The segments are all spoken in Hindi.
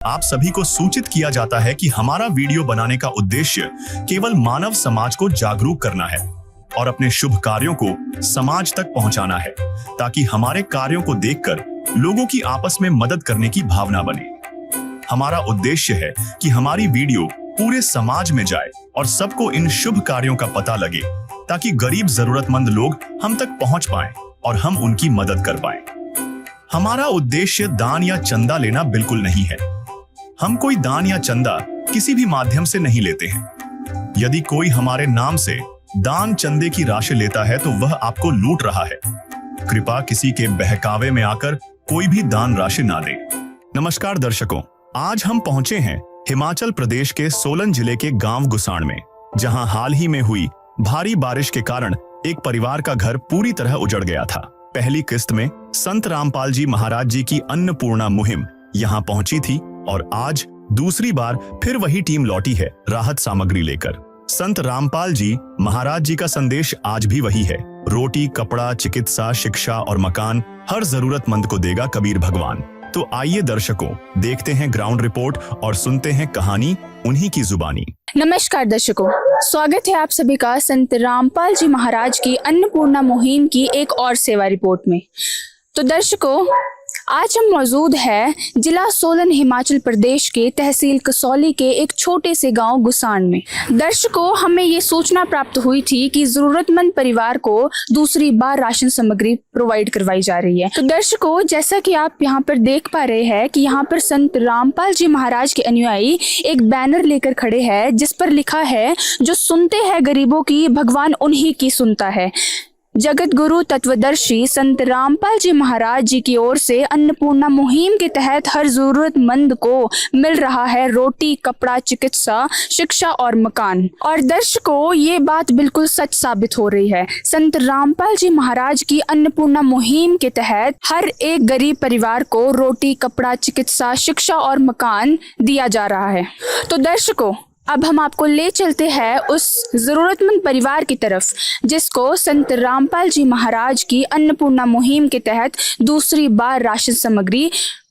आप सभी को सूचित किया जाता है कि हमारा वीडियो बनाने का उद्देश्य केवल मानव समाज को जागरूक करना है और अपने शुभ कार्यों को समाज तक पहुंचाना है, ताकि हमारे कार्यों को देखकर लोगों की आपस में मदद करने की भावना बने। हमारा उद्देश्य है कि हमारी वीडियो पूरे समाज में जाए और सबको इन शुभ कार्यों का पता लगे, ताकि गरीब जरूरतमंद लोग हम तक पहुंच पाएं और हम उनकी मदद कर पाएं। हमारा उद्देश्य दान या चंदा लेना बिल्कुल नहीं है। हम कोई दान या चंदा किसी भी माध्यम से नहीं लेते हैं। यदि कोई हमारे नाम से दान चंदे की राशि लेता है तो वह आपको लूट रहा है। कृपया किसी के बहकावे में आकर कोई भी दान राशि ना दे। नमस्कार दर्शकों, आज हम पहुंचे हैं हिमाचल प्रदेश के सोलन जिले के गांव गुसाण में, जहां हाल ही में हुई भारी बारिश के कारण एक परिवार का घर पूरी तरह उजड़ गया था। पहली किस्त में संत रामपाल जी महाराज जी की अन्नपूर्णा मुहिम यहां पहुंची थी और आज दूसरी बार फिर वही टीम लौटी है राहत सामग्री लेकर। संत रामपाल जी महाराज जी का संदेश आज भी वही है। रोटी, कपड़ा, चिकित्सा, शिक्षा और मकान हर जरूरतमंद को देगा कबीर भगवान। तो आइए दर्शकों, देखते हैं ग्राउंड रिपोर्ट और सुनते हैं कहानी उन्हीं की जुबानी। नमस्कार दर्शकों, स्वागत है आप सभी का संत रामपाल जी महाराज की अन्नपूर्णा मुहिम की एक और सेवा रिपोर्ट में। तो दर्शकों, आज हम मौजूद है जिला सोलन हिमाचल प्रदेश के तहसील कसौली के एक छोटे से गांव गुसाण में। दर्शकों, हमें ये सूचना प्राप्त हुई थी कि जरूरतमंद परिवार को दूसरी बार राशन सामग्री प्रोवाइड करवाई जा रही है। तो दर्शकों, जैसा कि आप यहाँ पर देख पा रहे हैं कि यहाँ पर संत रामपाल जी महाराज के अनुयायी एक बैनर लेकर खड़े हैं, जिस पर लिखा है, जो सुनते हैं गरीबों की, भगवान उन्हीं की सुनता है। जगत गुरु तत्वदर्शी संत रामपाल जी महाराज जी की ओर से अन्नपूर्णा मुहिम के तहत हर जरूरतमंद को मिल रहा है रोटी, कपड़ा, चिकित्सा, शिक्षा और मकान। और दर्शकों, ये बात बिल्कुल सच साबित हो रही है। संत रामपाल जी महाराज की अन्नपूर्णा मुहिम के तहत हर एक गरीब परिवार को रोटी, कपड़ा, चिकित्सा, शिक्षा और मकान दिया जा रहा है। तो दर्शकों, अब हम आपको ले चलते हैं उस जरूरतमंद परिवार की तरफ, जिसको संत रामपाल जी महाराज की अन्नपूर्णा मुहिम के तहत दूसरी बार राशन सामग्री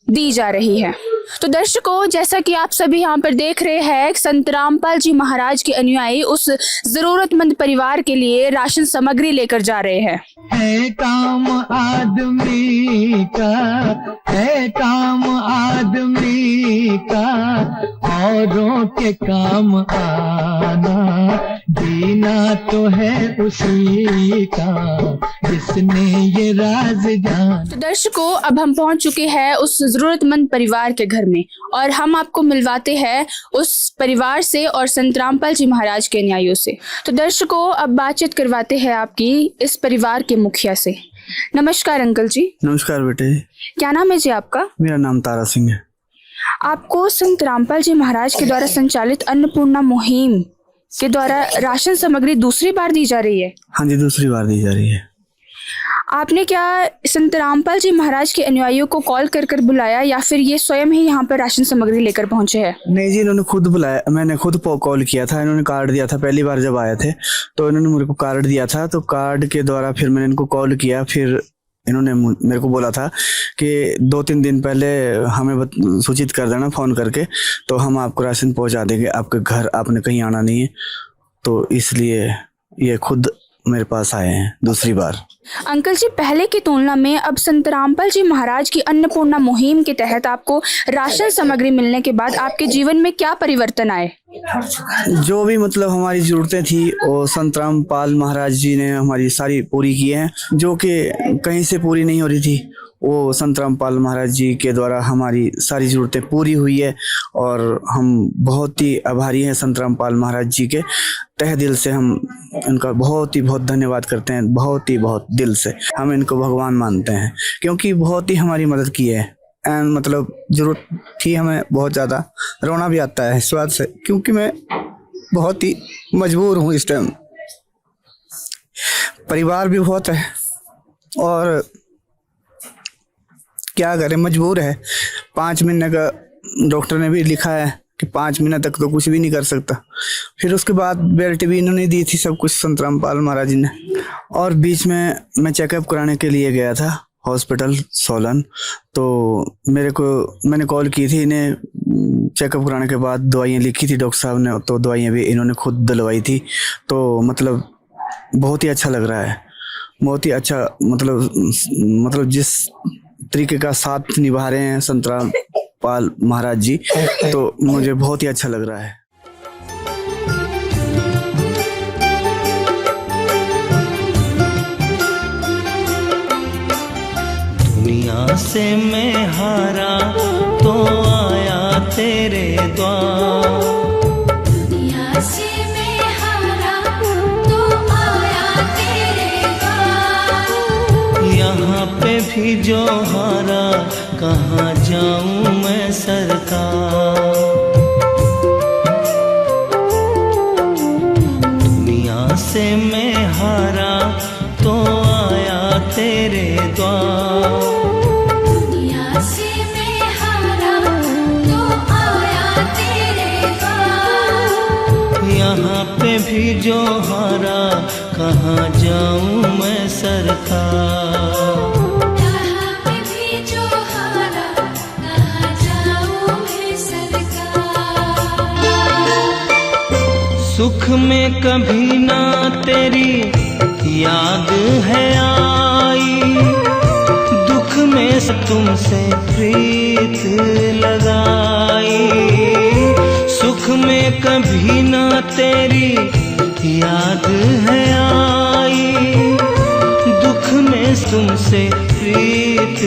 दी जा रही है। तो दर्शकों, जैसा कि आप सभी यहाँ पर देख रहे हैं, संत रामपाल जी महाराज के अनुयायी उस जरूरतमंद परिवार के लिए राशन सामग्री लेकर जा रहे हैं। है काम आदमी का, है काम आदमी का, औरों के काम आना, जीना तो है उसी का जिसने ये राज जाना। तो दर्शकों, अब हम पहुंच चुके हैं उस जरूरतमंद परिवार के घर में और हम आपको मिलवाते हैं उस परिवार से और संत रामपाल जी महाराज के अनुयायियों से। तो दर्शकों, अब बातचीत करवाते हैं आपकी इस परिवार के मुखिया से। नमस्कार अंकल जी। नमस्कार बेटे। क्या नाम है जी आपका? मेरा नाम तारा सिंह है। आपको संत रामपाल जी महाराज के द्वारा संचालित अन्नपूर्णा मुहिम के द्वारा राशन सामग्री दूसरी बार दी जा रही है? हाँ जी, दूसरी बार दी जा रही है। आपने क्या संत रामपाल जी महाराज के अनुयायियों को कॉल कर कर बुलाया या फिर ये स्वयं ही यहाँ पर राशन सामग्री लेकर पहुंचे हैं? नहीं जी, इन्होंने खुद बुलाया, मैंने खुद कॉल किया था। इन्होंने कार्ड दिया था पहली बार जब आए थे, तो इन्होंने मेरे को कार्ड दिया था। तो कार्ड के द्वारा फिर मैंने इनको कॉल किया। फिर इन्होंने मेरे को बोला था कि 2-3 दिन पहले हमें सूचित कर देना फ़ोन करके, तो हम आपको राशन पहुंचा देंगे आपके घर, आपने कहीं आना नहीं है। तो इसलिए ये खुद मेरे पास आए हैं दूसरी बार। अंकल जी, पहले की तुलना में अब संत रामपाल जी महाराज की अन्नपूर्णा मुहिम के तहत आपको राशन सामग्री मिलने के बाद आपके जीवन में क्या परिवर्तन आए? जो भी मतलब हमारी जरूरतें थी वो संत रामपाल महाराज जी ने हमारी सारी पूरी की हैं। जो कि कहीं से पूरी नहीं हो रही थी, वो संत रामपाल महाराज जी के द्वारा हमारी सारी जरूरतें पूरी हुई है। और हम बहुत ही आभारी हैं संत रामपाल महाराज जी के। तहे दिल से हम इनका बहुत धन्यवाद करते हैं, बहुत दिल से हम इनको भगवान मानते हैं, क्योंकि बहुत ही हमारी मदद की है। मतलब जरूरत थी हमें बहुत ज़्यादा, रोना भी आता है इस बात से, क्योंकि मैं बहुत ही मजबूर हूँ इस टाइम। परिवार भी बहुत है और क्या करें, मजबूर है। 5 महीने का डॉक्टर ने भी लिखा है कि 5 महीने तक तो कुछ भी नहीं कर सकता। फिर उसके बाद बेल्ट भी इन्होंने दी थी, सब कुछ संत रामपाल महाराज जी ने। और बीच में मैं चेकअप कराने के लिए गया था, हॉस्पिटल सोलन। तो मैंने कॉल की थी, इन्हें चेकअप कराने के बाद दवाइयाँ लिखी थी डॉक्टर साहब ने, तो दवाइयाँ भी इन्होंने खुद दिलवाई थी। तो मतलब बहुत ही अच्छा लग रहा है, बहुत ही अच्छा। मतलब जिस तरीके का साथ निभा रहे हैं संतराम पाल महाराज जी, तो मुझे बहुत ही अच्छा लग रहा है। दुनिया से मैं हारा तो आया तेरे द्वार, दुनिया से मैं हारा तो आया तेरे द्वार। यहाँ पे भी जो हारा कहाँ जाऊँ मैं सरकार। दुनिया से मैं हारा तो आया तेरे द्वार, दुनिया से मैं हारा तो आया तेरे द्वार। यहाँ पे भी जो हारा कहाँ जाऊँ मैं सरकार। यहाँ पे भी जो हारा कहाँ जाऊँ मैं सरकार। सुख में कभी ना तेरी याद है आई, दुख में तुमसे प्रीत लगाई। सुख में कभी ना तेरी याद है आई, दुख में तुमसे प्रीत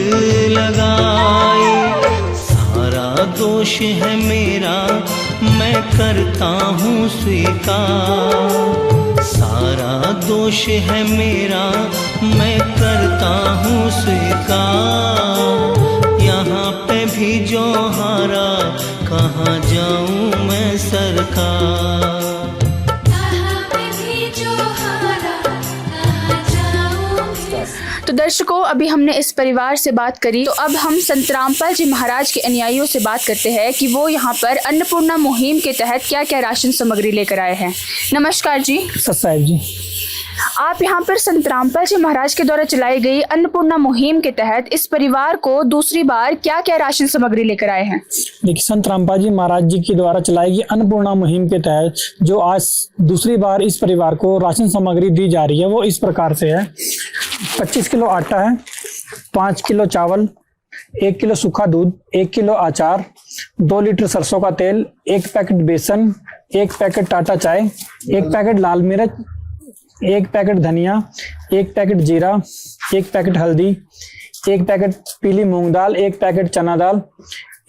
लगाई। सारा दोष है मेरा मैं करता हूँ स्वीकार, सारा दोष है मेरा मैं करता हूँ स्वीकार। यहाँ पे भी जो हारा कहाँ जाऊँ मैं सरकार। यहाँ पे भी जो हारा कहाँ जाऊँ मैं। तो दर्शकों, अभी हमने इस परिवार से बात करी, तो अब हम संत रामपाल जी महाराज के अनुयायियों से बात करते हैं कि वो यहाँ पर अन्नपूर्णा मुहिम के तहत क्या क्या राशन सामग्री लेकर आए हैं। नमस्कार जी। सत साहिब जी। आप यहाँ पर संत रामपाल जी महाराज के द्वारा चलाई गई अन्नपूर्णा मुहिम के तहत इस परिवार को दूसरी बार क्या क्या राशन सामग्री लेकर आए हैं? देखिए, संत रामपाल जी महाराज जी के द्वारा चलाई गई अन्नपूर्णा मुहिम के तहत जो आज दूसरी बार इस परिवार को राशन सामग्री दी जा रही है वो इस प्रकार से है। 25 किलो आटा है, 5 किलो चावल, 1 किलो सूखा दूध, 1 किलो अचार, 2 लीटर सरसों का तेल, 1 पैकेट बेसन, 1 पैकेट टाटा चाय, 1 पैकेट लाल मिर्च, 1 पैकेट धनिया, 1 पैकेट जीरा, 1 पैकेट हल्दी, 1 पैकेट पीली मूंग दाल, 1 पैकेट चना दाल,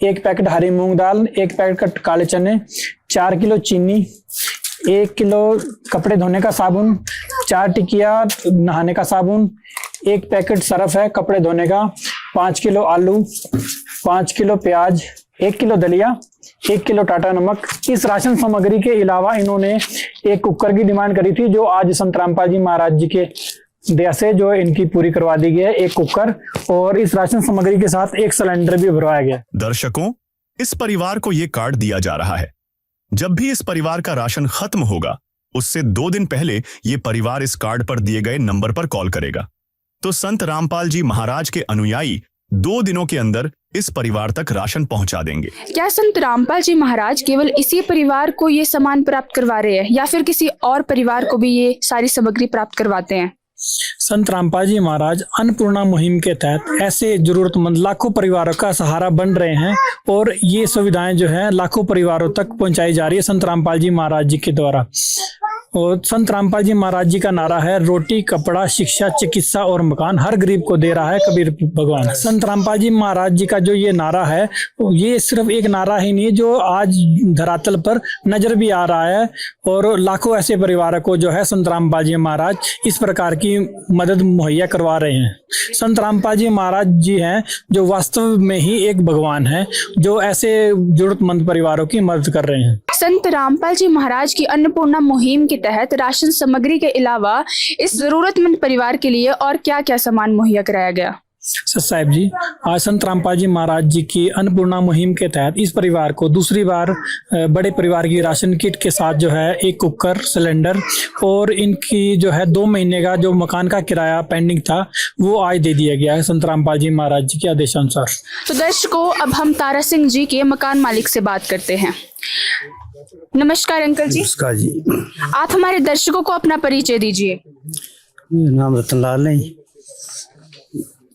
1 पैकेट हरी मूंग दाल, 1 पैकेट काले चने, 4 किलो चीनी, 1 किलो कपड़े धोने का साबुन, 4 टिकिया नहाने का साबुन, 1 पैकेट सरफ है कपड़े धोने का, 5 किलो आलू, 5 किलो प्याज, 1 किलो दलिया, 1 किलो टाटा नमक। इस राशन सामग्री के अलावा इन्होंने एक कुकर की डिमांड करी थी जो आज संत रामपाल जी महाराज जी के दया से जो इनकी पूरी करवा दी गई है, 1 कुकर, और इस राशन सामग्री के साथ 1 सिलेंडर भी भरवाया गया। दर्शकों, इस परिवार को ये कार्ड दिया जा रहा है। जब भी इस परिवार का राशन खत्म होगा उससे 2 दिन पहले ये परिवार इस कार्ड पर दिए गए नंबर पर कॉल करेगा, तो संत रामपाल जी महाराज के अनुयायी 2 दिनों के अंदर इस परिवार तक राशन पहुंचा देंगे। क्या संत रामपाल जी महाराज केवल इसी परिवार को ये सामान प्राप्त करवा रहे हैं या फिर किसी और परिवार को भी ये सारी सामग्री प्राप्त करवाते हैं? संत रामपाल जी महाराज अन्नपूर्णा मुहिम के तहत ऐसे जरूरतमंद लाखों परिवारों का सहारा बन रहे हैं और ये सुविधाएं जो है लाखों परिवारों तक पहुंचाई जा रही है संत रामपाल जी महाराज जी के द्वारा। और संत रामपाल जी महाराज जी का नारा है, रोटी कपड़ा शिक्षा चिकित्सा और मकान हर गरीब को दे रहा है कबीर भगवान। संत रामपाल जी महाराज जी का जो ये नारा है, ये सिर्फ एक नारा ही नहीं जो आज धरातल पर नजर भी आ रहा है और लाखों ऐसे परिवारों को जो है संत रामपाल जी महाराज इस प्रकार की मदद मुहैया करवा रहे हैं। संत रामपाल जी महाराज जी हैं जो वास्तव में ही एक भगवान है जो ऐसे जरूरतमंद परिवारों की मदद कर रहे हैं। संत रामपाल जी महाराज की अन्नपूर्णा मुहिम के तहत राशन सामग्री के अलावा इस जरूरतमंद परिवार के लिए और क्या क्या सामान मुहैया कराया गया? सच साहिब जी, आज संत रामपाल जी महाराज जी की अन्नपूर्णा मुहिम के तहत इस परिवार को दूसरी बार बड़े परिवार की राशन किट के साथ जो है एक कुकर, सिलेंडर और इनकी जो है 2 महीने का जो मकान का किराया पेंडिंग था वो आज दे दिया गया है संत रामपाल जी महाराज जी के आदेशानुसार। तो दर्शकों, अब हम तारा सिंह जी के मकान मालिक से बात करते हैं। नमस्कार अंकल जी। नमस्कार जी, आप हमारे दर्शकों को अपना परिचय दीजिए। मेरा नाम रतन लाल है,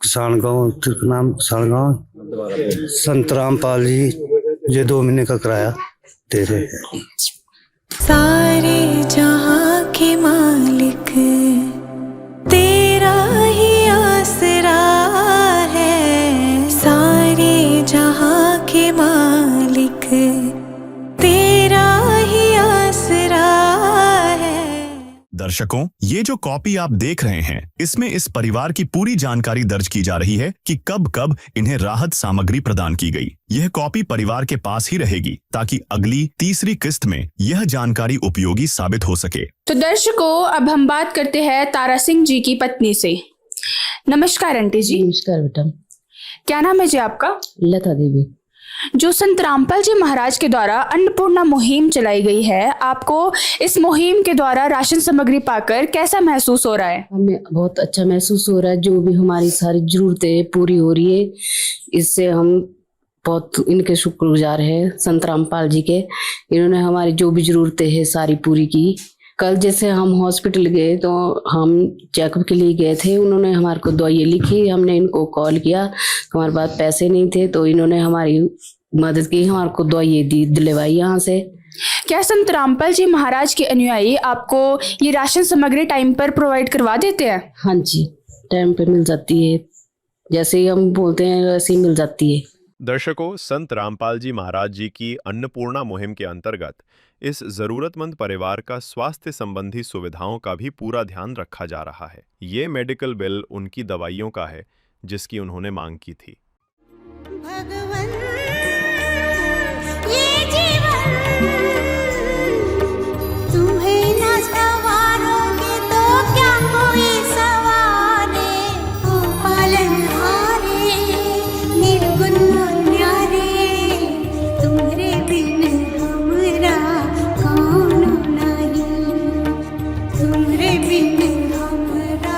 किसान गांव तिरकनाम किसान गांव। संत रामपाल जी ये 2 महीने का किराया दे रहे हैं। सारे जहां के मालिक तेरा ही आसरा है, सारे जहां के मालिक तेरा ही आसरा है। दर्शकों, ये जो कॉपी आप देख रहे हैं, इसमें इस परिवार की पूरी जानकारी दर्ज की जा रही है कि कब कब इन्हें राहत सामग्री प्रदान की गई। यह कॉपी परिवार के पास ही रहेगी ताकि अगली तीसरी किस्त में यह जानकारी उपयोगी साबित हो सके। तो दर्शकों, अब हम बात करते हैं तारा सिंह जी की पत्नी से। नमस्कार आंटी जी। नमस्कार बेटा। क्या नाम है जी आपका? लता देवी। जो संत रामपाल जी महाराज के द्वारा अन्नपूर्णा मुहिम चलाई गई है, आपको इस मुहिम के द्वारा राशन सामग्री पाकर कैसा महसूस हो रहा है? हमें बहुत अच्छा महसूस हो रहा है, जो भी हमारी सारी जरूरतें पूरी हो रही है, इससे हम बहुत इनके शुक्रगुजार हैं संत रामपाल जी के। इन्होंने हमारी जो भी जरूरतें हैं सारी पूरी की। कल जैसे हम हॉस्पिटल गए तो हम चेकअप के लिए गए थे, उन्होंने हमारे को दवाइयाँ लिखी, हमने इनको कॉल किया, हमारे पास पैसे नहीं थे तो इन्होंने हमारी मदद की, हमारे को दवाइयाँ दी दिलवाई यहाँ से। क्या संत रामपाल जी महाराज के अनुयायी आपको ये राशन सामग्री टाइम पर प्रोवाइड करवा देते हैं? हाँ जी, टाइम पे मिल जाती है, जैसे ही हम बोलते हैं वैसे ही मिल जाती है। दर्शकों, संत रामपाल जी महाराज जी की अन्नपूर्णा मुहिम के अंतर्गत इस जरूरतमंद परिवार का स्वास्थ्य संबंधी सुविधाओं का भी पूरा ध्यान रखा जा रहा है। ये मेडिकल बिल उनकी दवाइयों का है जिसकी उन्होंने मांग की थी। भगवन ये जीवन तुम्हें न सवारोगे तो क्या कोई सवारे, ओ पालनहारे निर्गुण न्यारे, तुम्हारे बिन हमरा कौन नहीं, तुम्हारे बिन हमरा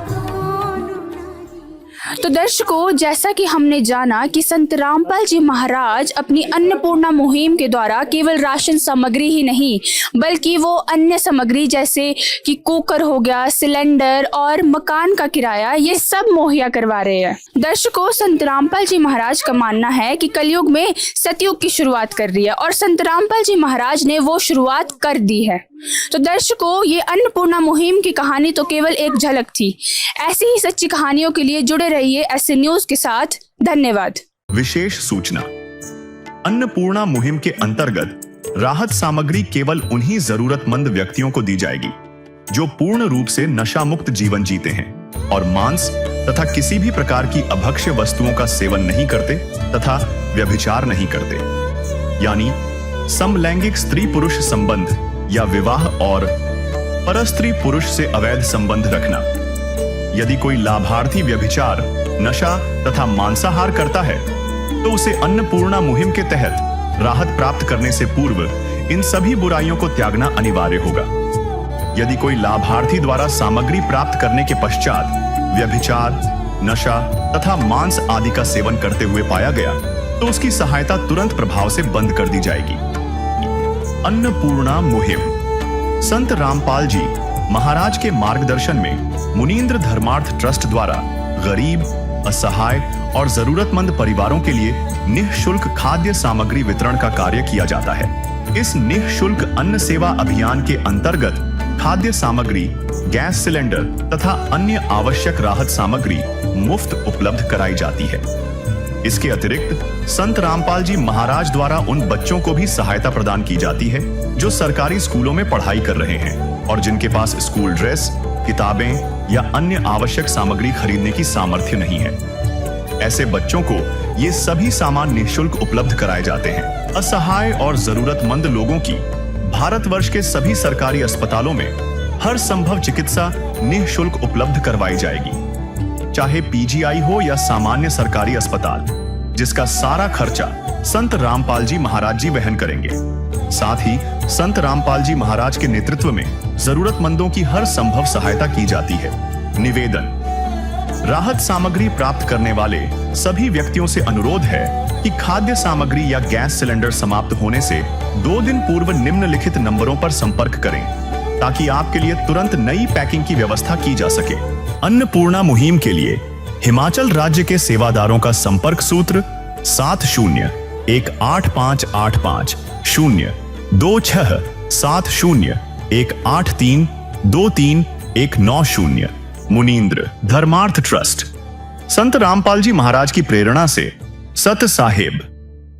कौन नहीं। तो दर्शकों, जैसा कि हमने जाना कि संत रामपाल जी महाराज अपनी अन्नपूर्णा मुहिम के द्वारा केवल राशन सामग्री ही नहीं बल्कि वो अन्य सामग्री जैसे कि कुकर हो गया, सिलेंडर और मकान का किराया, ये सब मुहैया करवा रहे हैं। दर्शकों, संत रामपाल जी महाराज का मानना है कि कलयुग में सतयुग की शुरुआत कर रही है और संत रामपाल जी महाराज ने वो शुरुआत कर दी है। तो दर्शकों, ये अन्नपूर्णा मुहिम की कहानी तो केवल एक झलक थी। ऐसी ही सच्ची कहानियों के लिए जुड़े रहिए ऐसे न्यूज के साथ। धन्यवाद। विशेष सूचना, अन्नपूर्णा मुहिम के अंतर्गत राहत सामग्री केवल उन्हीं जरूरतमंद व्यक्तियों को दी जाएगी जो पूर्ण रूप से नशा मुक्त जीवन जीते हैं और मांस तथा किसी भी प्रकार की अभक्ष्य वस्तुओं का सेवन नहीं करते तथा व्यभिचार नहीं करते, यानी समलैंगिक स्त्री पुरुष संबंध या विवाह और परस्त्री पुरुष से अवैध संबंध रखना। यदि कोई लाभार्थी व्यभिचार, नशा तथा मांसाहार करता है तो उसे अन्नपूर्णा मुहिम के तहत राहत प्राप्त करने से पूर्व इन सभी बुराइयों को त्यागना अनिवार्य होगा। यदि कोई लाभार्थी द्वारा सामग्री प्राप्त करने के पश्चात व्यभिचार, नशा तथा मांस आदि का सेवन करते हुए पाया गया तो उसकी सहायता तुरंत प्रभाव से बंद कर दी जाएगी। अन्नपूर्णा मुहिम संत रामपाल जी महाराज के मार्गदर्शन में मुनीन्द्र धर्मार्थ ट्रस्ट द्वारा गरीब, असहाय और जरूरतमंद परिवारों के लिए निःशुल्क खाद्य सामग्री वितरण का कार्य किया जाता है। इस निःशुल्क अन्न सेवा अभियान के अंतर्गत खाद्य सामग्री, गैस सिलेंडर तथा अन्य आवश्यक राहत सामग्री मुफ्त उपलब्ध कराई जाती है। इसके अतिरिक्त संत रामपाल जी महाराज द्वारा उन बच्चों को भी सहायता प्रदान की जाती है जो सरकारी स्कूलों में पढ़ाई कर रहे हैं और जिनके पास स्कूल ड्रेस, किताबें या अन्य आवश्यक सामग्री खरीदने की सामर्थ्य नहीं है। ऐसे बच्चों को ये सभी सामान निःशुल्क उपलब्ध कराए जाते हैं। असहाय और जरूरतमंद लोगों की भारतवर्ष के सभी सरकारी अस्पतालों में हर संभव चिकित्सा निःशुल्क उपलब्ध करवाई जाएगी। चाहे पीजीआई हो या सामान्य सरकारी अस्पताल, जिसका सारा खर्चा संत रामपाल जी महाराज जी वहन करेंगे। साथ ही संत रामपाल जी महाराज के नेतृत्व में जरूरतमंदों की हर संभव सहायता की जाती है। निवेदन: राहत सामग्री प्राप्त करने वाले सभी व्यक्तियों से अनुरोध है कि खाद्य सामग्री या गैस सिलेंडर समाप्त होने से 2 दिन पूर्व निम्नलिखित नंबरों पर संपर्क करें ताकि आपके लिए तुरंत नई पैकिंग की व्यवस्था की जा सके। अन्नपूर्णा मुहिम के लिए हिमाचल राज्य के सेवादारों का संपर्क सूत्र 701685 मुनींद्र धर्मार्थ ट्रस्ट। संत रामपाल जी महाराज की प्रेरणा से सत साहिब